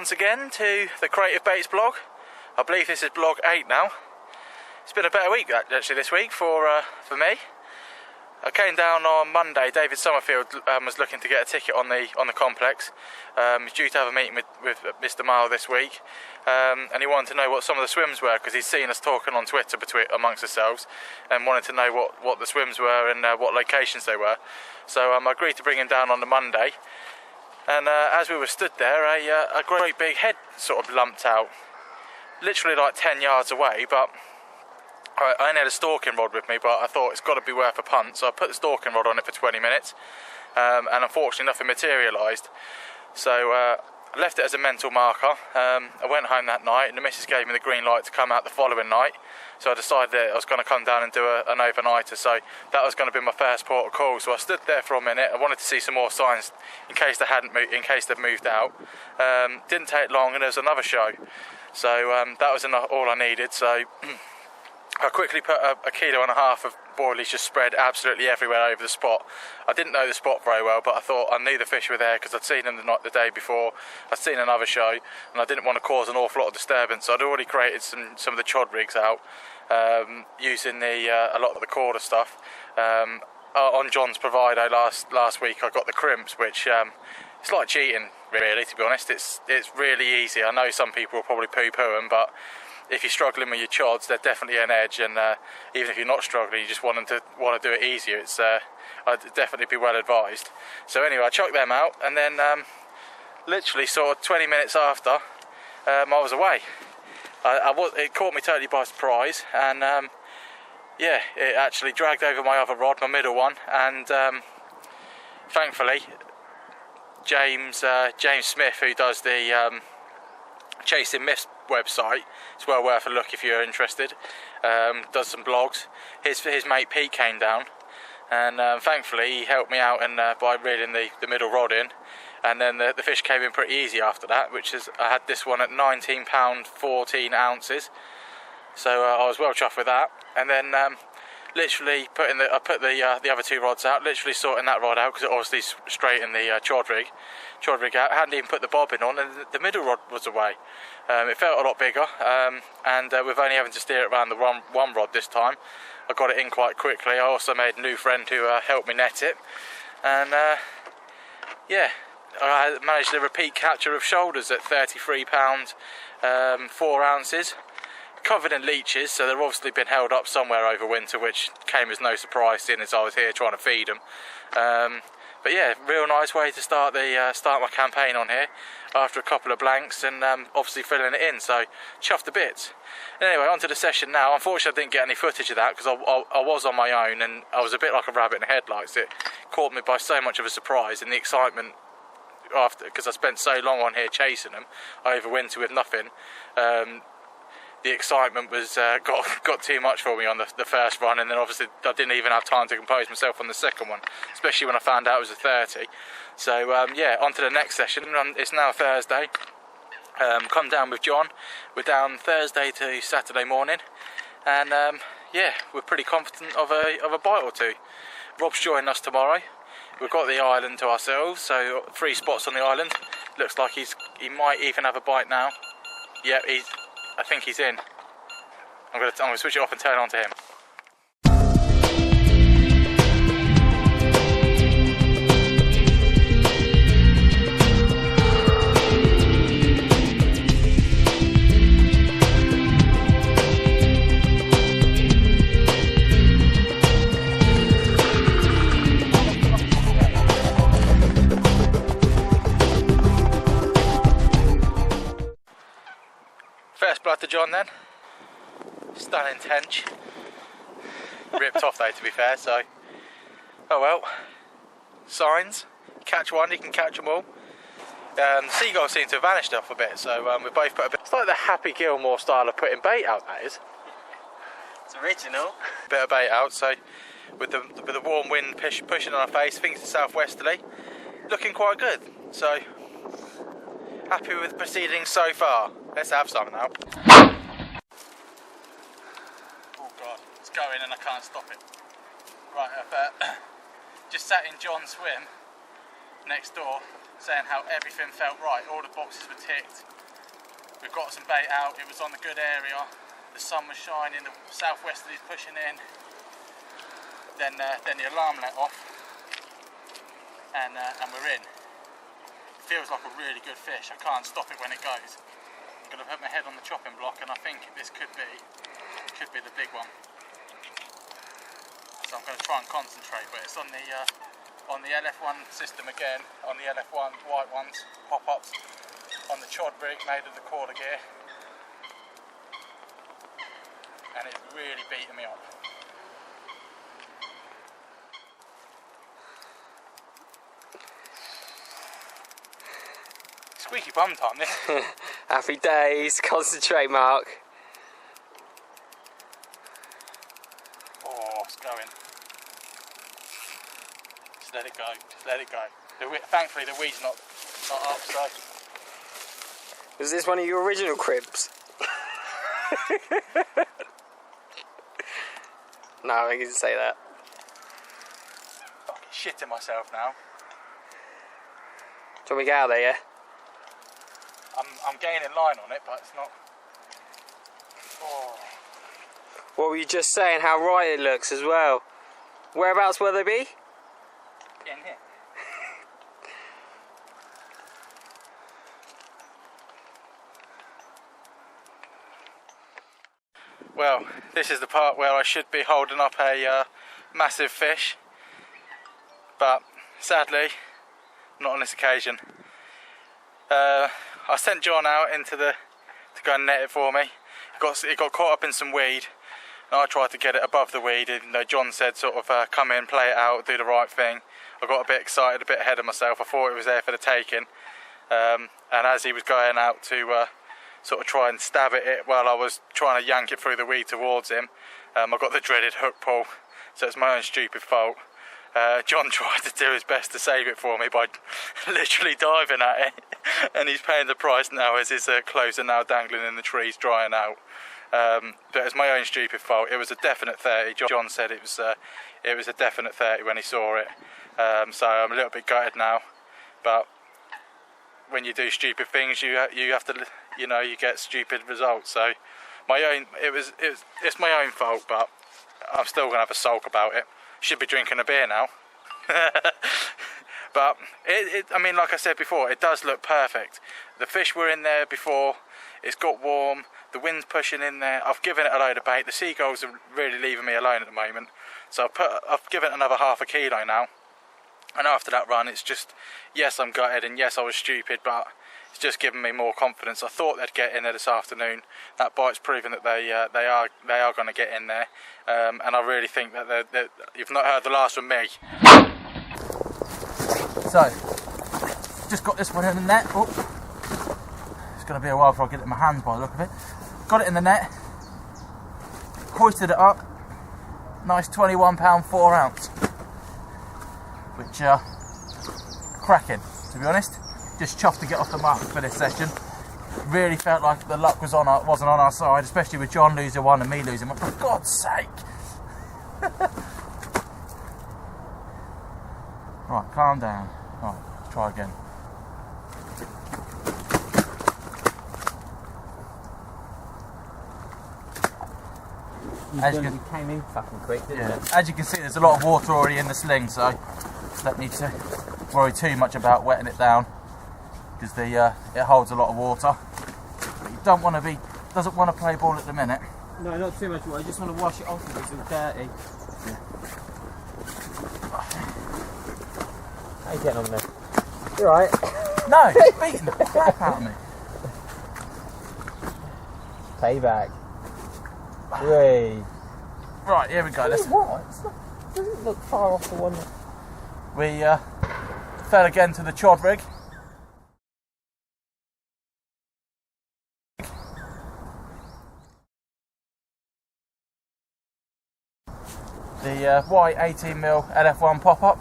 once again to the Creative Baits blog. I believe this is blog 8 now. It's been a better week actually this week for me. I came down on Monday. David Summerfield was looking to get a ticket on the complex. He's due to have a meeting with Mr. Mile this week, and he wanted to know what some of the swims were because he's seen us talking on Twitter amongst ourselves, and wanted to know what the swims were and what locations they were. So I agreed to bring him down on the Monday, and as we were stood there, a great big head sort of lumped out, literally like 10 yards away, but I only had a stalking rod with me, but I thought it's got to be worth a punt, so I put the stalking rod on it for 20 minutes, and unfortunately nothing materialised. So I left it as a mental marker. I went home that night, and the missus gave me the green light to come out the following night, so I decided that I was going to come down and do an overnighter, so that was going to be my first port of call. So I stood there for a minute. I wanted to see some more signs in case they hadn't moved, in case they'd moved out. Didn't take long, and there was another show, so that was all I needed. So I quickly put a 1.5 kilos of boilies just spread absolutely everywhere over the spot. I didn't know the spot very well, but I thought I knew the fish were there because I'd seen them the day before. I'd seen another show, and I didn't want to cause an awful lot of disturbance. So I'd already created some of the chod rigs out using a lot of the corder stuff. On John's Provido last week, I got the crimps, which it's like cheating, really. To be honest, it's really easy. I know some people will probably poo-poo them, but if you're struggling with your chods, they're definitely an edge, and even if you're not struggling, you just want to do it easier, I'd definitely be well advised. So anyway, I chucked them out, and then literally sort of 20 minutes after, I was away. It caught me totally by surprise, and yeah, it actually dragged over my other rod, my middle one, and thankfully James Smith, who does the Chasing Myths website, it's well worth a look if you're interested, does some blogs. His mate Pete came down, and thankfully he helped me out by reeling the middle rod in, and then the fish came in pretty easy after that, which is, I had this one at £19 14 ounces, so I was well chuffed with that. And then literally I put the other two rods out, literally sorting that rod out because it obviously straightened the chod rig out. I hadn't even put the bobbin on, and the middle rod was away. It felt a lot bigger, and with only having to steer it around the one rod this time, I got it in quite quickly. I also made a new friend who helped me net it, and yeah, I managed a repeat capture of shoulders at £33 4 ounces. Covered in leeches, so they've obviously been held up somewhere over winter, which came as no surprise seeing as I was here trying to feed them. But yeah, real nice way to start my campaign on here after a couple of blanks, and obviously filling it in, so chuffed to bits. Anyway, on to the session now. Unfortunately I didn't get any footage of that because I was on my own, and I was a bit like a rabbit in headlights. It caught me by so much of a surprise, and the excitement after, because I spent so long on here chasing them over winter with nothing. The excitement was got too much for me on the first run, and then obviously I didn't even have time to compose myself on the second one, especially when I found out it was a 30. So yeah, on to the next session. It's now Thursday. Come down with John. We're down Thursday to Saturday morning, and yeah, we're pretty confident of a bite or two. Rob's joining us tomorrow. We've got the island to ourselves, so 3 spots on the island. Looks like he might even have a bite now. Yeah, I think he's in. I'm going to switch it off and turn it on to him. First blood to John then. Stunning tench. Ripped off though, to be fair, so oh well. Signs. Catch one, you can catch them all. The seagulls seem to have vanished off a bit, so we both put a bit. It's like the Happy Gilmore style of putting bait out, that is. It's original. Bit of bait out, so with the warm wind pushing on our face, things are southwesterly, looking quite good. So happy with proceedings so far. Let's have some now. Oh god, it's going and I can't stop it. Right, I've just sat in John's swim next door. saying how everything felt right, all the boxes were ticked. We've got some bait out, it was on the good area, the sun was shining, the southwesterlies pushing in. Then the alarm let off, and we're in. It feels like a really good fish. I can't stop it when it goes. I'm going to put my head on the chopping block, and I think this could be the big one. So I'm going to try and concentrate, but it's on the LF1 system again, on the LF1 white ones, pop-ups, on the chod rig made of the quarter gear, and it's really beating me up. Squeaky bum time this. Happy days, concentrate Mark. Oh, it's going. Just let it go, just let it go. Thankfully the weed's not up, so. Was this one of your original cribs? No, I didn't say that. Fucking shitting myself now. Do you want me to get out there, yeah? I'm gaining line on it, but it's not. Oh. What were you just saying? How right it looks as well. Whereabouts will they be? In here. Well, this is the part where I should be holding up a massive fish, but sadly, not on this occasion. I sent John out to go and net it for me. It got caught up in some weed, and I tried to get it above the weed, even though John said sort of come in, play it out, do the right thing. I got a bit excited, a bit ahead of myself. I thought it was there for the taking, and as he was going out to sort of try and stab at it while I was trying to yank it through the weed towards him, I got the dreaded hook pull, so it's my own stupid fault. John tried to do his best to save it for me by literally diving at it, and he's paying the price now as his clothes are now dangling in the trees, drying out. But it's my own stupid fault. It was a definite 30. John said it was a definite 30 when he saw it. So I'm a little bit gutted now. But when you do stupid things, you have to, you get stupid results. So it's my own fault, but I'm still gonna have a sulk about it. Should be drinking a beer now. But I mean, like I said before, it does look perfect. The fish were in there before. It's got warm. The wind's pushing in there. I've given it a load of bait. The seagulls are really leaving me alone at the moment. So I've given it another ½ kilo now. And after that run, it's just, yes, I'm gutted, and yes, I was stupid, but it's just given me more confidence. I thought they'd get in there this afternoon. That bite's proven that they are going to get in there, and I really think that you've not heard the last from me. So, just got this one in the net. Oh, it's going to be a while before I get it in my hands by the look of it. Got it in the net, hoisted it up. Nice 21 pound 4 ounce. Which cracking, to be honest. Just chuffed to get off the mark for this session. Really felt like the luck wasn't on our side, especially with John losing one and me losing one. For God's sake! Right, calm down. Right, try again. You came in fucking quick, didn't you? As you can see, there's a lot of water already in the sling, so don't need to worry too much about wetting it down, because it holds a lot of water. But you doesn't want to play ball at the minute. No, not too much water. I just want to wash it off because it's dirty. Yeah. How you getting on there? You alright? No, it's beating the crap out of me. Payback. Three. Right, here we go. It doesn't look far off the one. We fell again to the chod rig. The white 18mm LF1 pop-up.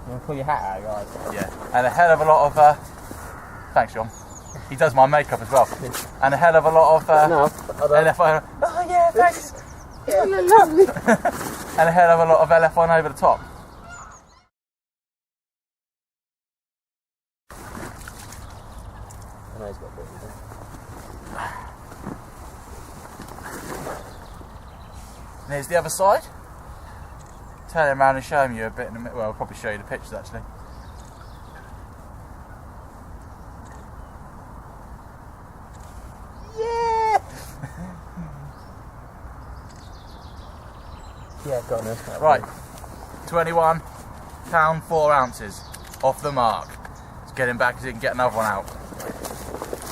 You want to pull your hat out, guys? Yeah, and a hell of a lot of... thanks, John. He does my makeup as well. And a hell of a lot of... LF1... Oh, yeah, thanks. Yeah, you're lovely. And a hell of a lot of LF1 over the top. And here's the other side. Turning around and showing you a bit in a minute. Well, I'll probably show you the pictures actually. Yeah! Yeah, got it. Right, £21, 4 ounces off the mark. Let's get him back so he can get another one out.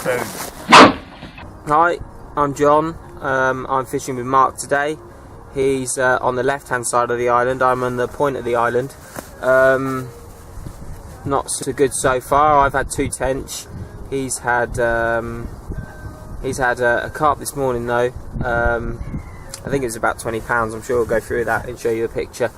Boom. Hi, I'm John. I'm fishing with Mark today. He's on the left hand side of the island. I'm on the point of the island. Not so good so far. I've had 2 tench. He's had a carp this morning though. I think it was about £20. I'm sure we'll go through that and show you a picture.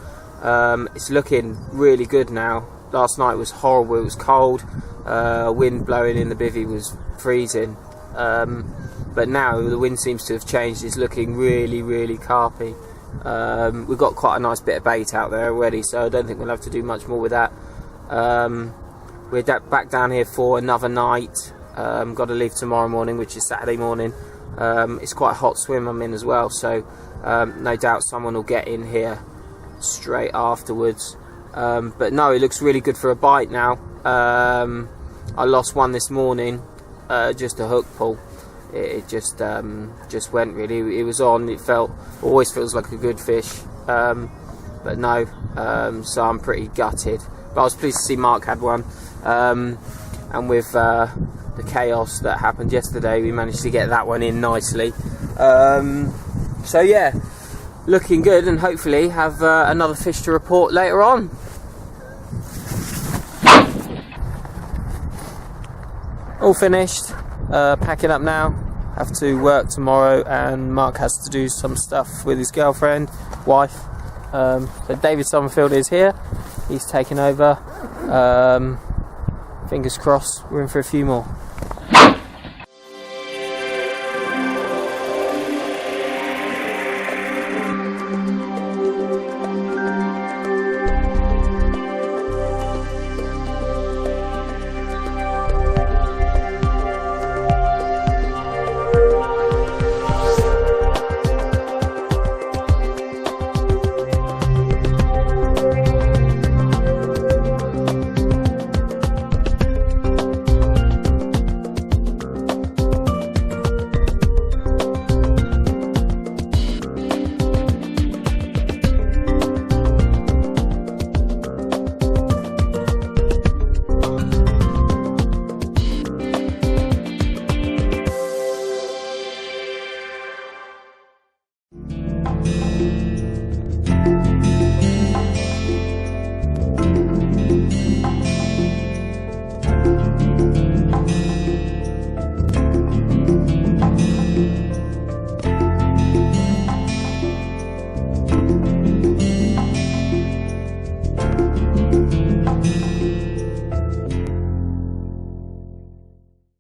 It's looking really good now. Last night was horrible. It was cold. Wind blowing in the bivvy was freezing. But now the wind seems to have changed. It's looking really, really carpy. We've got quite a nice bit of bait out there already, so I don't think we'll have to do much more with that. We're back down here for another night. Got to leave tomorrow morning, which is Saturday morning. It's quite a hot swim I'm in as well, so no doubt someone will get in here straight afterwards. But no, it looks really good for a bite now. I lost one this morning, just a hook pull. It just went really. It was on. It always feels like a good fish, but no. So I'm pretty gutted. But I was pleased to see Mark had one, and with the chaos that happened yesterday, we managed to get that one in nicely. So yeah, looking good, and hopefully have another fish to report later on. All finished. Packing up now. Have to work tomorrow, and Mark has to do some stuff with his girlfriend, wife. So David Summerfield is here. He's taken over. Fingers crossed, we're in for a few more.